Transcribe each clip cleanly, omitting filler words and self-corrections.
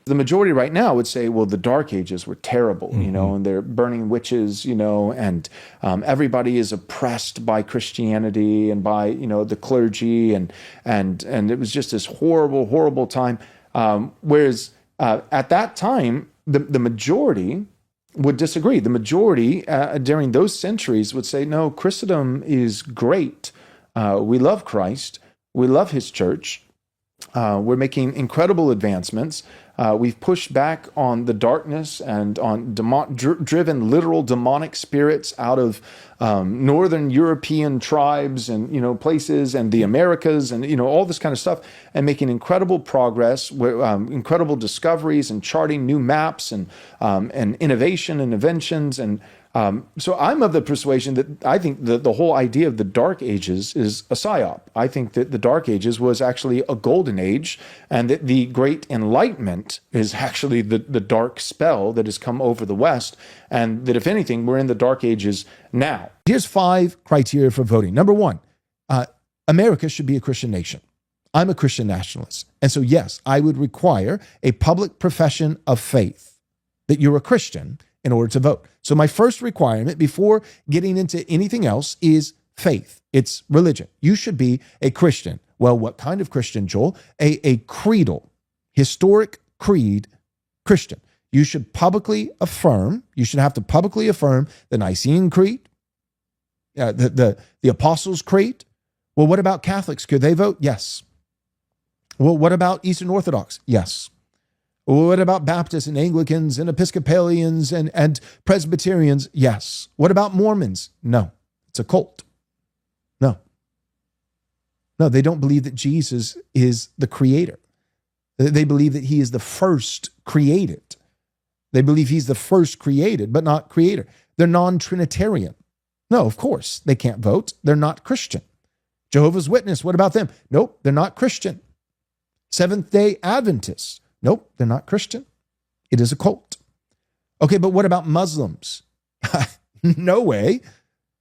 The majority right now would say, well, the Dark Ages were terrible, and they're burning witches, and everybody is oppressed by Christianity and by, the clergy, and it was just this horrible, horrible time. Whereas at that time, the majority would disagree. The majority during those centuries would say, no, Christendom is great. We love Christ. We love his church. We're making incredible advancements. We've pushed back on the darkness and on driven literal demonic spirits out of northern European tribes and places and the Americas and all this kind of stuff, and making incredible progress, incredible discoveries and charting new maps and innovation and inventions. And so I'm of the persuasion that I think the whole idea of the Dark Ages is a psyop. I think that the Dark Ages was actually a golden age, and that the Great Enlightenment is actually the dark spell that has come over the West, and that if anything, we're in the Dark Ages now. Here's 5 criteria for voting. Number 1, America should be a Christian nation. I'm a Christian nationalist. And so, yes, I would require a public profession of faith that you're a Christian in order to vote. So my first requirement before getting into anything else is faith. It's religion. You should be a Christian. Well, what kind of Christian, Joel? A creedal, historic creed Christian. You should publicly affirm, you should have to publicly affirm the Nicene Creed, the Apostles' Creed. Well, what about Catholics? Could they vote? Yes. Well, what about Eastern Orthodox? Yes. What about Baptists and Anglicans and Episcopalians and Presbyterians? Yes. What about Mormons? No. It's a cult. No. No, they don't believe that Jesus is the creator. They believe that he is the first created. They believe he's the first created, but not creator. They're non-Trinitarian. No, of course, they can't vote. They're not Christian. Jehovah's Witness, what about them? Nope, they're not Christian. Seventh-Day Adventists. Nope, they're not Christian. It is a cult. Okay, but what about Muslims? No way.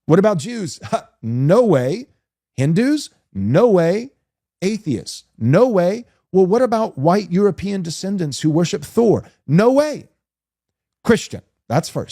What about Jews? No way. Hindus? No way. Atheists? No way. Well, what about white European descendants who worship Thor? No way. Christian, that's first.